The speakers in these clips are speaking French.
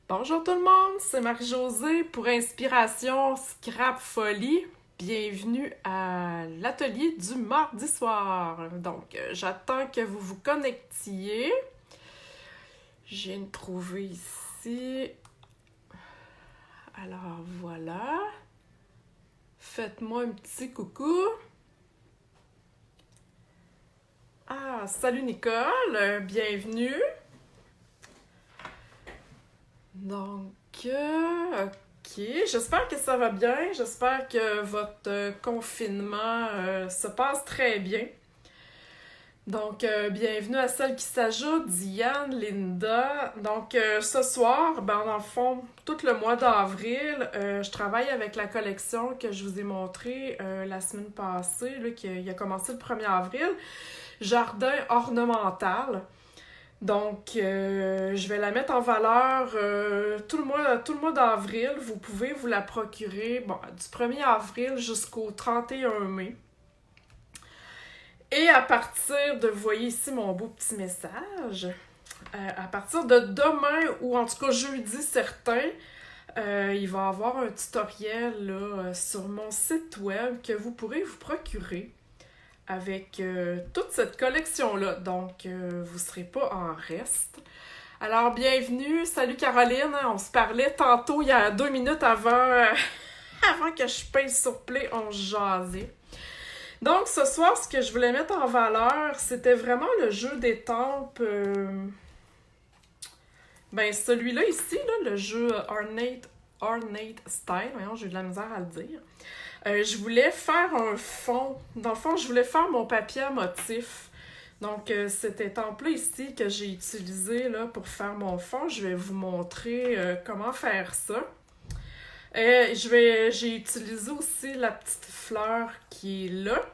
Bonjour tout le monde, c'est Marie-Josée pour Inspiration Scrap Folie. Bienvenue à l'atelier du mardi soir. Donc, j'attends que vous vous connectiez. Je viens de trouver ici. Alors, voilà. Faites-moi un petit coucou. Ah, salut Nicole, bienvenue. Donc, ok, j'espère que ça va bien, j'espère que votre confinement se passe très bien. Donc, bienvenue à celles qui s'ajoutent, Diane, Linda. Donc, ce soir, dans le fond, tout le mois d'avril, je travaille avec la collection que je vous ai montrée la semaine passée, là, qui a commencé le 1er avril, Jardin ornemental. Donc, je vais la mettre en valeur tout le mois d'avril. Vous pouvez vous la procurer du 1er avril jusqu'au 31 mai. Et à partir de, vous voyez ici mon beau petit message, à partir de demain, ou en tout cas jeudi certain, il va y avoir un tutoriel là, sur mon site web que vous pourrez vous procurer avec toute cette collection-là. Donc, vous ne serez pas en reste. Alors, bienvenue. Salut Caroline. On se parlait tantôt, il y a 2 minutes avant, avant que je pèse sur play, on jasait. Donc, ce soir, ce que je voulais mettre en valeur, c'était vraiment le jeu d'étampes. Celui-là ici, là, le jeu Ornate Style. Voyons, j'ai de la misère à le dire. Je voulais faire un fond. Dans le fond, je voulais faire mon papier à motif. Donc, cette étampe-là ici que j'ai utilisée là, pour faire mon fond, je vais vous montrer comment faire ça. J'ai utilisé aussi la petite fleur qui est là.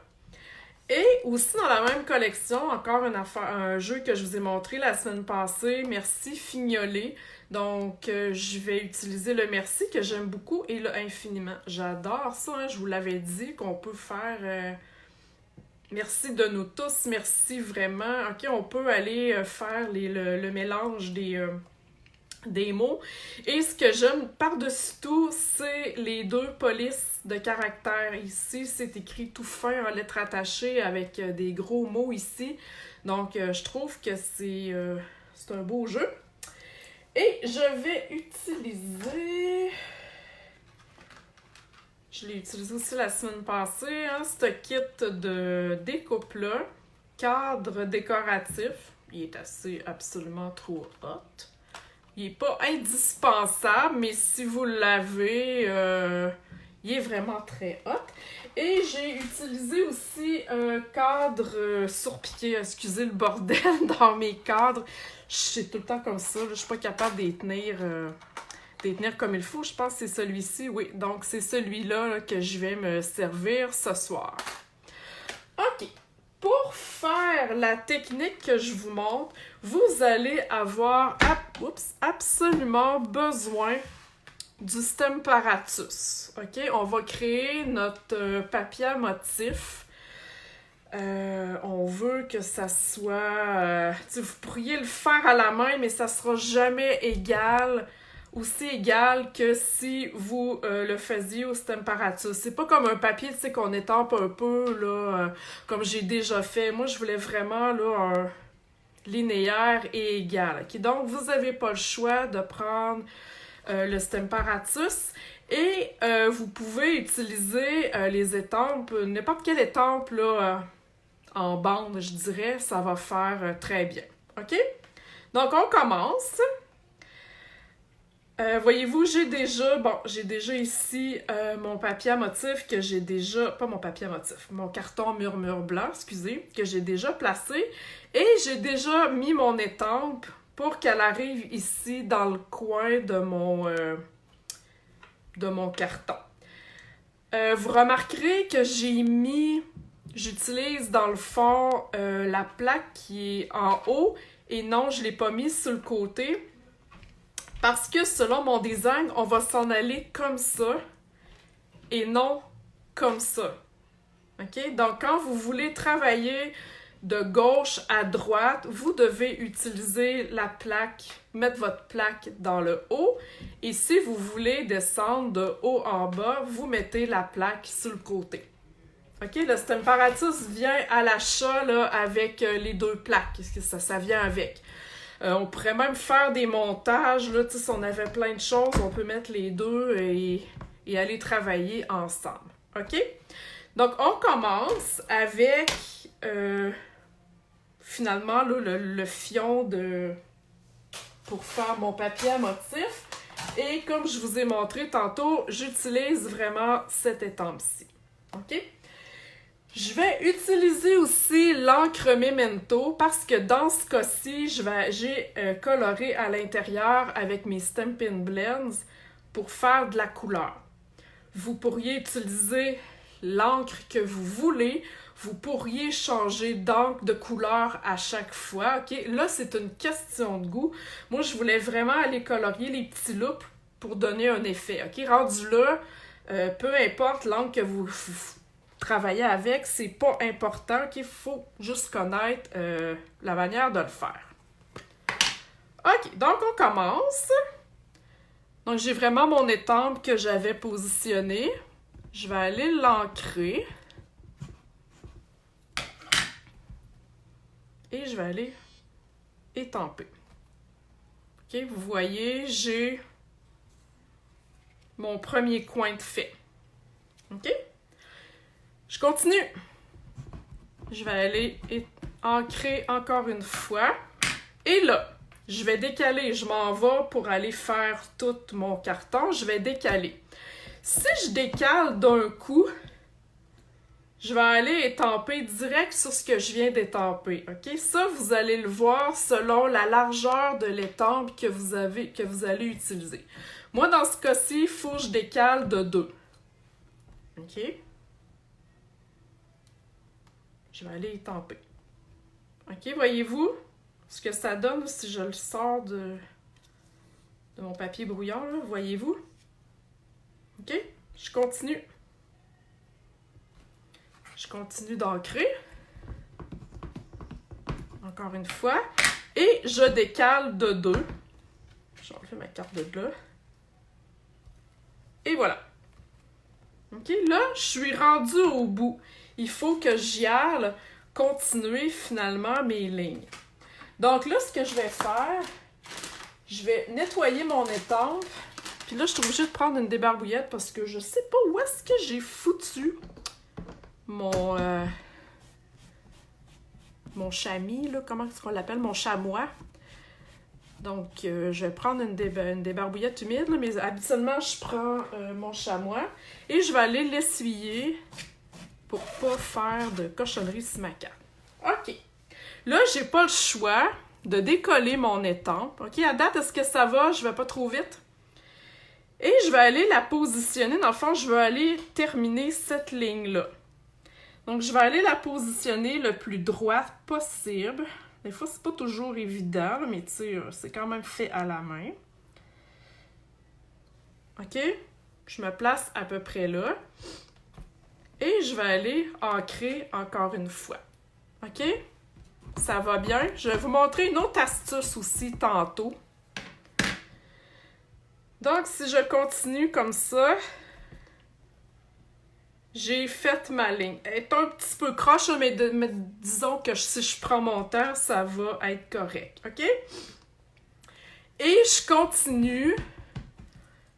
Et aussi dans la même collection, encore un jeu que je vous ai montré la semaine passée, Merci Fignolet. Donc, je vais utiliser le merci que j'aime beaucoup et le infiniment. J'adore ça, hein, je vous l'avais dit qu'on peut faire merci de nous tous, merci vraiment. Ok, on peut aller faire le mélange des mots. Et ce que j'aime par-dessus tout, c'est les 2 polices de caractères. Ici, c'est écrit tout fin en lettres attachées avec des gros mots ici. Donc, je trouve que c'est un beau jeu. Et je vais utiliser... Je l'ai utilisé aussi la semaine passée, hein, ce kit de découpe-là. Cadre décoratif. Il est absolument trop hot. Il n'est pas indispensable, mais si vous l'avez, il est vraiment très hot. Et j'ai utilisé aussi un cadre sur pied. Excusez le bordel dans mes cadres. Je suis tout le temps comme ça. Là, je suis pas capable de les tenir comme il faut. Je pense que c'est celui-ci. Oui, donc c'est celui-là là, que je vais me servir ce soir. OK. Pour faire la technique que je vous montre, vous allez avoir absolument besoin du Stemparatus. OK? On va créer notre papier à motif. On veut que ça soit... vous pourriez le faire à la main, mais ça sera jamais aussi égal que si vous le faisiez au Stemparatus. C'est pas comme un papier, tu sais, qu'on étampe un peu, là, comme j'ai déjà fait. Moi, je voulais vraiment, là, un linéaire et égal. Okay? Donc, vous n'avez pas le choix de prendre le Stemparatus. Et vous pouvez utiliser les étampes, n'importe quelle étampe, là, en bande, je dirais, ça va faire très bien. OK? Donc, on commence. Voyez-vous, j'ai déjà ici mon papier à motif que j'ai déjà... Pas mon papier à motif, mon carton murmure blanc, excusez, que j'ai déjà placé. Et j'ai déjà mis mon étampe pour qu'elle arrive ici dans le coin de mon carton. Vous remarquerez que j'utilise dans le fond la plaque qui est en haut et non, je ne l'ai pas mise sur le côté. Parce que selon mon design, on va s'en aller comme ça et non comme ça. OK? Donc, quand vous voulez travailler de gauche à droite, vous devez utiliser la plaque, mettre votre plaque dans le haut. Et si vous voulez descendre de haut en bas, vous mettez la plaque sur le côté. OK, le Stemparatus vient à l'achat là, avec les deux plaques. Ça vient avec. On pourrait même faire des montages. Là, si on avait plein de choses, on peut mettre les deux et aller travailler ensemble. OK? Donc, on commence avec, finalement, là, le fion pour faire mon papier à motif. Et comme je vous ai montré tantôt, j'utilise vraiment cette étampe-ci. OK? Je vais utiliser aussi l'encre Memento parce que dans ce cas-ci, j'ai coloré à l'intérieur avec mes Stampin' Blends pour faire de la couleur. Vous pourriez utiliser l'encre que vous voulez. Vous pourriez changer d'encre de couleur à chaque fois. OK? Là, c'est une question de goût. Moi, je voulais vraiment aller colorier les petits loups pour donner un effet. OK? Rendu là, peu importe l'encre que vous travaillez avec, c'est pas important. OK? Il faut juste connaître la manière de le faire. OK, donc on commence. Donc, j'ai vraiment mon étampe que j'avais positionnée. Je vais aller l'ancrer. Et je vais aller étamper. OK, vous voyez, j'ai mon premier coin de fait. OK? Je continue. Je vais aller ancrer encore une fois. Et là, je vais décaler. Je m'en vais pour aller faire tout mon carton. Je vais décaler. Si je décale d'un coup, je vais aller étamper direct sur ce que je viens d'étamper. OK? Ça, vous allez le voir selon la largeur de l'étampe que vous allez utiliser. Moi, dans ce cas-ci, il faut que je décale de 2. OK? Je vais aller étamper. OK, voyez-vous ce que ça donne si je le sors de mon papier brouillard, là, voyez-vous? OK, je continue. Je continue d'ancrer. Encore une fois. Et je décale de 2. Je vais enlever ma carte de là. Et voilà. OK, là, je suis rendue au bout. Il faut que j'y aille continuer finalement mes lignes. Donc là, ce que je vais faire, je vais nettoyer mon étampe. Puis là, je suis obligée de prendre une débarbouillette parce que je sais pas où est-ce que j'ai foutu mon chamis, là, comment est-ce qu'on l'appelle? Mon chamois. Donc, je vais prendre une débarbouillette humide, là, mais habituellement, je prends mon chamois et je vais aller l'essuyer pour pas faire de cochonnerie sur ma carte. OK. Là, j'ai pas le choix de décoller mon étampe. OK, à date, est-ce que ça va? Je vais pas trop vite. Et je vais aller la positionner. Dans le fond, je vais aller terminer cette ligne-là. Donc, je vais aller la positionner le plus droit possible. Des fois, c'est pas toujours évident, mais tu sais, c'est quand même fait à la main. OK? Je me place à peu près là. Et je vais aller ancrer encore une fois. OK? Ça va bien? Je vais vous montrer une autre astuce aussi tantôt. Donc, si je continue comme ça, j'ai fait ma ligne. Elle est un petit peu croche, mais disons que si je prends mon temps, ça va être correct. OK? Et je continue.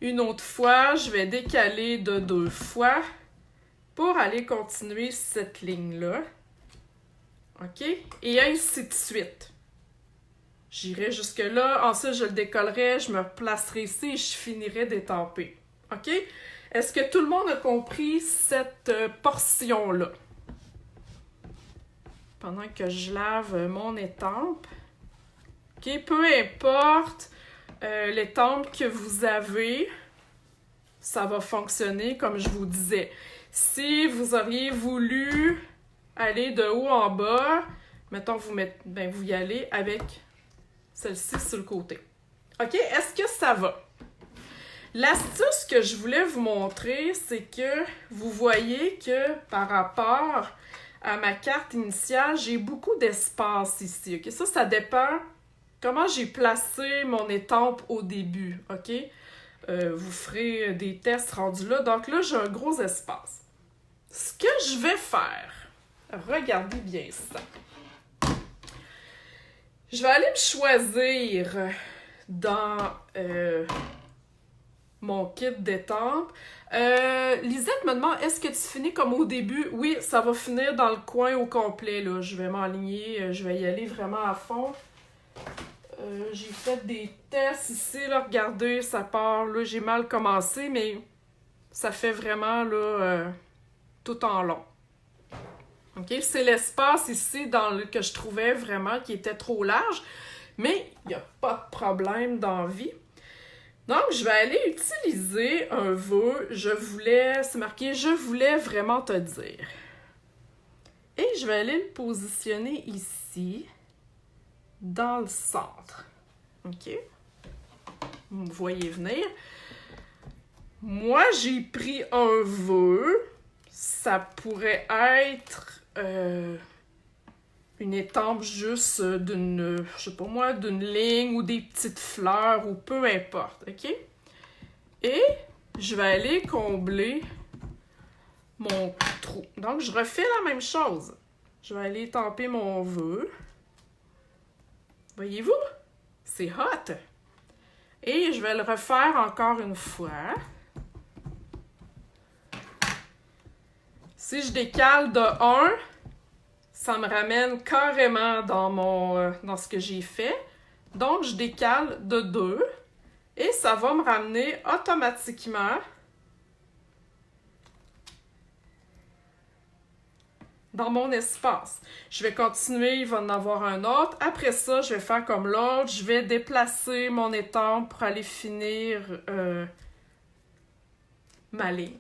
Une autre fois, je vais décaler de 2 fois pour aller continuer cette ligne-là. OK? Et ainsi de suite. J'irai jusque-là, ensuite je le décollerai, je me placerai ici et je finirai d'étamper. OK? Est-ce que tout le monde a compris cette portion-là? Pendant que je lave mon étampe. OK? Peu importe l'étampe que vous avez, ça va fonctionner comme je vous disais. Si vous auriez voulu aller de haut en bas, mettons vous y allez avec celle-ci sur le côté. OK? Est-ce que ça va? L'astuce que je voulais vous montrer, c'est que vous voyez que par rapport à ma carte initiale, j'ai beaucoup d'espace ici, ok? Ça dépend comment j'ai placé mon étampe au début, ok? Vous ferez des tests rendus là. Donc là, j'ai un gros espace. Ce que je vais faire, regardez bien ça. Je vais aller me choisir dans mon kit d'étampe. Lisette me demande, est-ce que tu finis comme au début? Oui, ça va finir dans le coin au complet, là. Je vais m'enligner, je vais y aller vraiment à fond. J'ai fait des tests ici, là, regardez, ça part, là, j'ai mal commencé, mais ça fait vraiment, là, tout en long. OK? C'est l'espace ici que je trouvais vraiment qui était trop large, mais il n'y a pas de problème dans la vie. Donc, je vais aller utiliser un vœu. C'est marqué « Je voulais vraiment te dire ». Et je vais aller le positionner ici, dans le centre. OK? Vous me voyez venir. Moi, j'ai pris un vœu. Ça pourrait être une étampe juste d'une, je sais pas moi, d'une ligne ou des petites fleurs ou peu importe, OK? Et je vais aller combler mon trou. Donc, je refais la même chose. Je vais aller étamper mon vœu. Voyez-vous? C'est hot! Et je vais le refaire encore une fois. Si je décale de 1, ça me ramène carrément dans ce que j'ai fait. Donc, je décale de 2 et ça va me ramener automatiquement dans mon espace. Je vais continuer, il va en avoir un autre. Après ça, je vais faire comme l'autre. Je vais déplacer mon étampe pour aller finir ma ligne.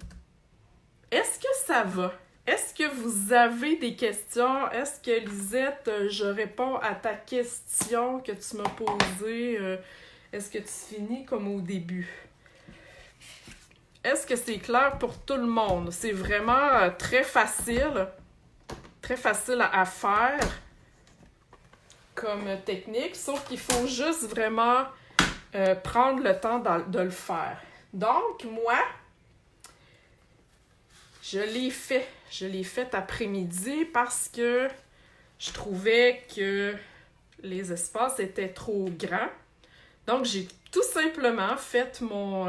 Est-ce que ça va? Est-ce que vous avez des questions? Est-ce que, Lisette, je réponds à ta question que tu m'as posée? Est-ce que tu finis comme au début? Est-ce que c'est clair pour tout le monde? C'est vraiment très facile à faire comme technique, sauf qu'il faut juste vraiment prendre le temps de le faire. Donc, moi, je l'ai fait après-midi parce que je trouvais que les espaces étaient trop grands. Donc, j'ai tout simplement fait mon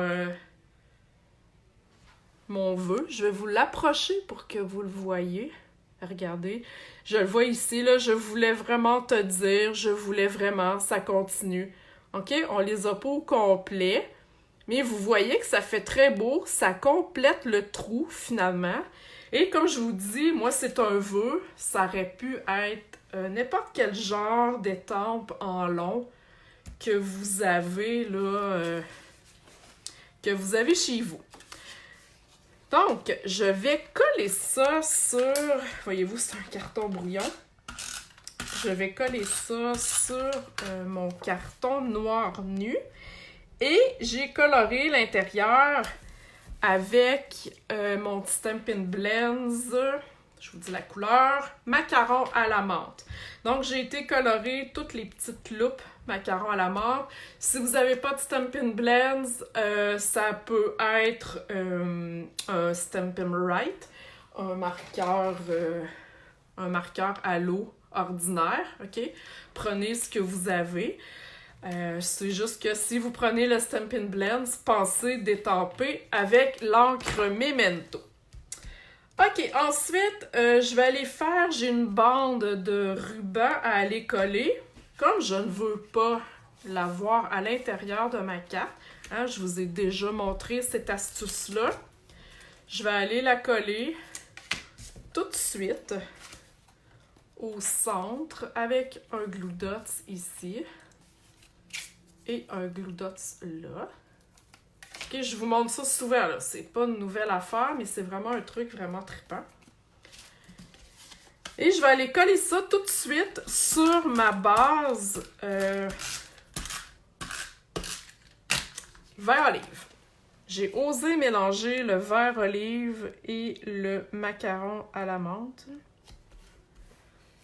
vœu. Je vais vous l'approcher pour que vous le voyez. Regardez, je le vois ici, là, je voulais vraiment te dire, je voulais vraiment, ça continue. OK? On les a pas au complet. Mais vous voyez que ça fait très beau, ça complète le trou finalement. Et comme je vous dis, moi c'est un vœu, ça aurait pu être n'importe quel genre d'étampe en long que vous avez là, que vous avez chez vous. Donc, je vais coller ça sur, voyez-vous, c'est un carton brouillon. Je vais coller ça sur mon carton noir nu. Et j'ai coloré l'intérieur avec mon petit Stampin' Blends, je vous dis la couleur, macaron à la menthe. Donc, j'ai été colorer toutes les petites loupes macaron à la menthe. Si vous n'avez pas de Stampin' Blends, ça peut être un Stampin' Write, un marqueur à l'eau ordinaire, OK? Prenez ce que vous avez. C'est juste que si vous prenez le Stampin' Blends, pensez d'étamper avec l'encre Memento. OK, ensuite, je vais aller faire, j'ai une bande de ruban à aller coller. Comme je ne veux pas l'avoir à l'intérieur de ma carte, hein, je vous ai déjà montré cette astuce-là, je vais aller la coller tout de suite au centre avec un glue dots ici. Et un glue dots là. Ok, je vous montre ça souvent, là. C'est pas une nouvelle affaire, mais c'est vraiment un truc vraiment trippant. Et je vais aller coller ça tout de suite sur ma base vert olive. J'ai osé mélanger le vert olive et le macaron à la menthe.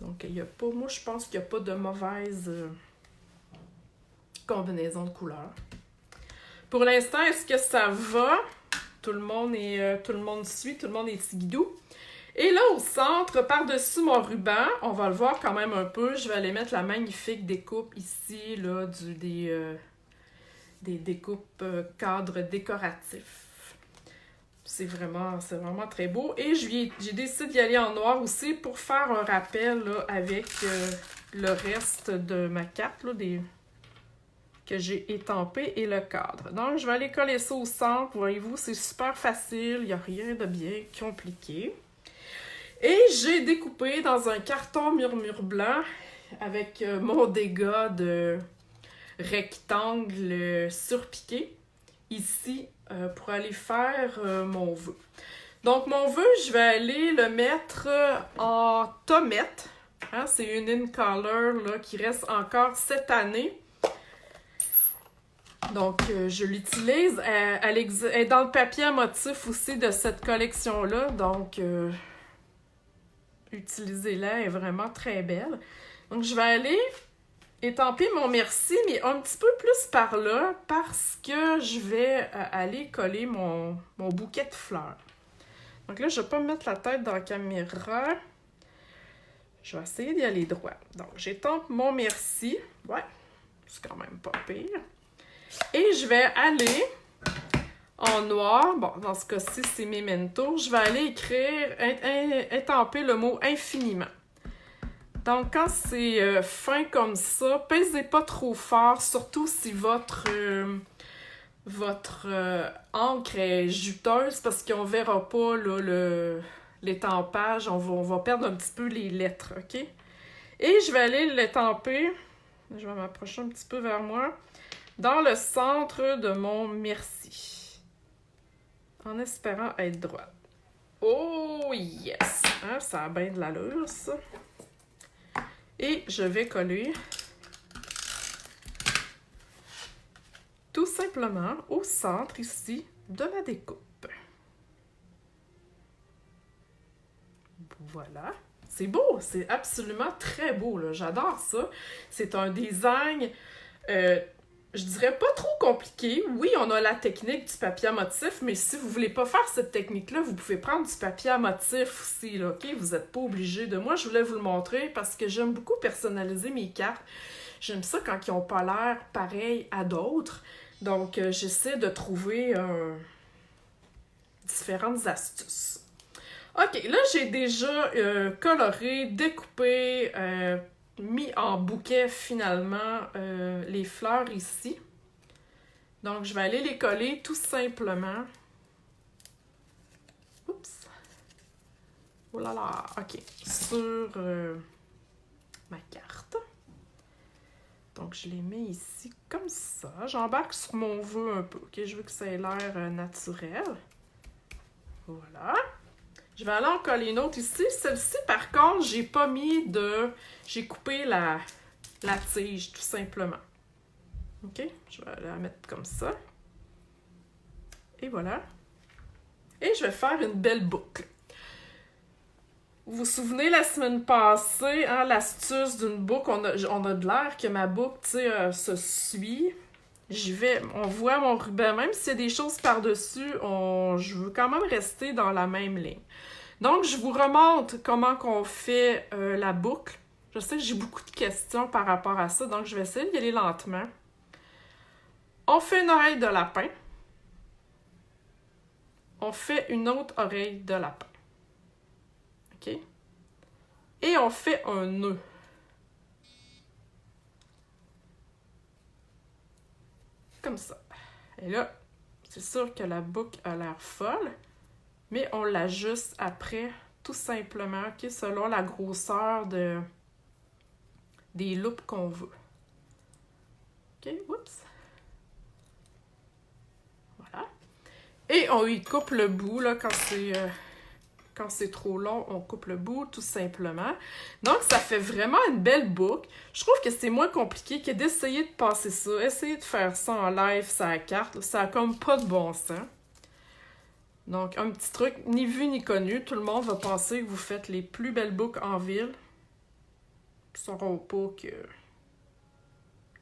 Donc, il y a pas... Moi, je pense qu'il n'y a pas de mauvaise combinaison de couleurs. Pour l'instant, est-ce que ça va? Tout le monde suit, tout le monde est tigidou. Et là, au centre, par-dessus mon ruban, on va le voir quand même un peu, je vais aller mettre la magnifique découpe ici, là, des découpes cadres décoratifs. C'est vraiment très beau. Et j'ai décidé d'y aller en noir aussi pour faire un rappel là, avec le reste de ma carte, là, que j'ai étampé et le cadre. Donc, je vais aller coller ça au centre. Voyez-vous, c'est super facile, il n'y a rien de bien compliqué. Et j'ai découpé dans un carton murmure blanc avec mon dégât de rectangle surpiqué ici pour aller faire mon vœu. Donc, mon vœu, je vais aller le mettre en tomette. Hein, c'est une in-color là, qui reste encore cette année. Donc, je l'utilise. Elle est dans le papier à motif aussi de cette collection-là. Donc, utilisez-la, elle est vraiment très belle. Donc, je vais aller étamper mon merci, mais un petit peu plus par là, parce que je vais aller coller mon bouquet de fleurs. Donc là, je ne vais pas me mettre la tête dans la caméra. Je vais essayer d'y aller droit. Donc, j'étampe mon merci. Ouais, c'est quand même pas pire. Et je vais aller en noir. Bon, dans ce cas-ci, c'est Memento. Je vais aller écrire, étamper le mot infiniment. Donc, quand c'est fin comme ça, pèsez pas trop fort, surtout si votre encre est juteuse, parce qu'on verra pas là, l'étampage. On va perdre un petit peu les lettres, OK? Et je vais aller l'étamper. Je vais m'approcher un petit peu vers moi. Dans le centre de mon merci. En espérant être droite. Oh yes! Hein, ça a bien de l'allure, ça. Et je vais coller tout simplement au centre ici de la découpe. Voilà. C'est beau, c'est absolument très beau, là. J'adore ça. C'est un design, je dirais pas trop compliqué. Oui, on a la technique du papier à motif, mais si vous voulez pas faire cette technique-là, vous pouvez prendre du papier à motif aussi, là, OK? Vous n'êtes pas obligé de... Moi, je voulais vous le montrer parce que j'aime beaucoup personnaliser mes cartes. J'aime ça quand ils n'ont pas l'air pareil à d'autres. Donc, j'essaie de trouver différentes astuces. OK, là, j'ai déjà coloré, découpé, mis en bouquet finalement les fleurs ici. Donc, je vais aller les coller tout simplement. Oups! Oh là là! OK, sur ma carte. Donc, je les mets ici comme ça. J'embarque sur mon vœu un peu. OK, je veux que ça ait l'air naturel. Voilà. Je vais aller en coller une autre ici. Celle-ci, par contre, j'ai pas mis de... J'ai coupé la tige, tout simplement. OK? Je vais la mettre comme ça. Et voilà. Et je vais faire une belle boucle. Vous vous souvenez, la semaine passée, hein, l'astuce d'une boucle, on a de l'air que ma boucle, tu sais, se suit. On voit mon ruban, même s'il y a des choses par-dessus, je veux quand même rester dans la même ligne. Donc, je vous remonte comment qu'on fait la boucle. Je sais que j'ai beaucoup de questions par rapport à ça, donc je vais essayer d'y aller lentement. On fait une oreille de lapin. On fait une autre oreille de lapin. OK? Et on fait un nœud. Comme ça. Et là, c'est sûr que la boucle a l'air folle, mais on l'ajuste après, tout simplement, OK, selon la grosseur des loupes qu'on veut. OK, oups. Voilà. Et on y coupe le bout, là, quand c'est trop long, on coupe le bout, tout simplement. Donc, ça fait vraiment une belle boucle. Je trouve que c'est moins compliqué que d'essayer de passer ça. Essayer de faire ça en live, ça la carte. Ça a comme pas de bon sens. Donc, un petit truc, ni vu ni connu. Tout le monde va penser que vous faites les plus belles boucles en ville. Ils ne sauront pas que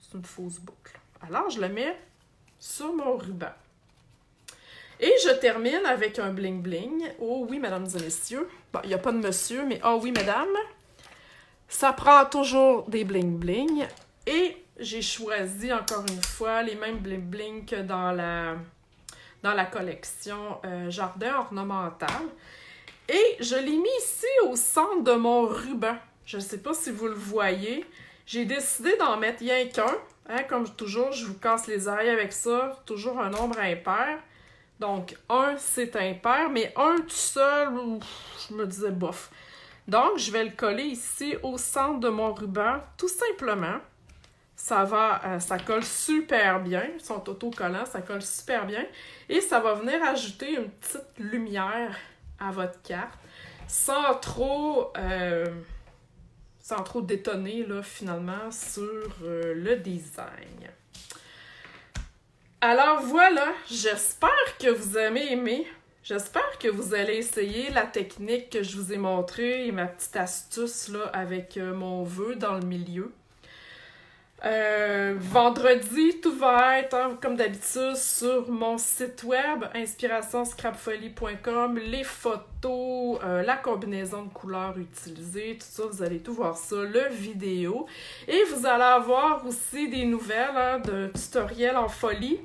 c'est une fausse boucle. Alors, je le mets sur mon ruban. Et je termine avec un bling-bling. Oh oui, mesdames et messieurs. Bon, il n'y a pas de monsieur, mais oh oui, mesdames. Ça prend toujours des bling-bling. Et j'ai choisi, encore une fois, les mêmes bling-bling que dans la collection Jardin ornemental. Et je l'ai mis ici au centre de mon ruban. Je ne sais pas si vous le voyez. J'ai décidé d'en mettre rien qu'un. Hein, comme toujours, je vous casse les oreilles avec ça. Toujours un nombre impair. Donc, 1, c'est impair, mais 1 tout seul, je me disais bof. Donc, je vais le coller ici au centre de mon ruban, tout simplement. Ça colle super bien. Ils sont autocollants, ça colle super bien. Et ça va venir ajouter une petite lumière à votre carte, sans trop détonner, là, finalement, sur le design. Alors voilà, j'espère que vous avez aimé. J'espère que vous allez essayer la technique que je vous ai montrée et ma petite astuce là, avec mon vœu dans le milieu. Vendredi, tout va être, hein, comme d'habitude, sur mon site web, inspirationscrapfolie.com, les photos, la combinaison de couleurs utilisées, tout ça, vous allez tout voir ça, le vidéo. Et vous allez avoir aussi des nouvelles hein, de tutoriels en folie,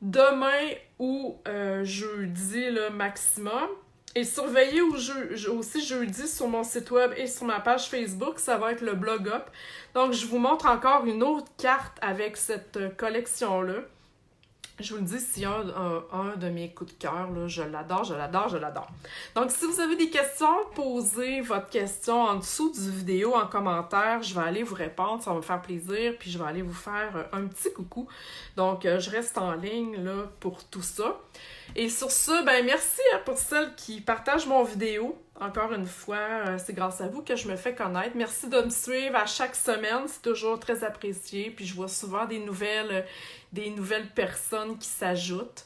demain ou jeudi le maximum. Et surveillez aussi jeudi sur mon site web et sur ma page Facebook, ça va être le Blog Up. Donc, je vous montre encore une autre carte avec cette collection-là. Je vous le dis, c'est un de mes coups de cœur, là, je l'adore, je l'adore, je l'adore. Donc, si vous avez des questions, posez votre question en dessous du vidéo en commentaire. Je vais aller vous répondre, ça va me faire plaisir, puis je vais aller vous faire un petit coucou. Donc, je reste en ligne là, pour tout ça. Et sur ce, ben merci pour celles qui partagent mon vidéo. Encore une fois, c'est grâce à vous que je me fais connaître. Merci de me suivre à chaque semaine, c'est toujours très apprécié. Puis je vois souvent des nouvelles personnes qui s'ajoutent.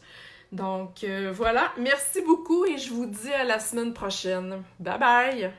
Donc voilà, merci beaucoup et je vous dis à la semaine prochaine. Bye bye!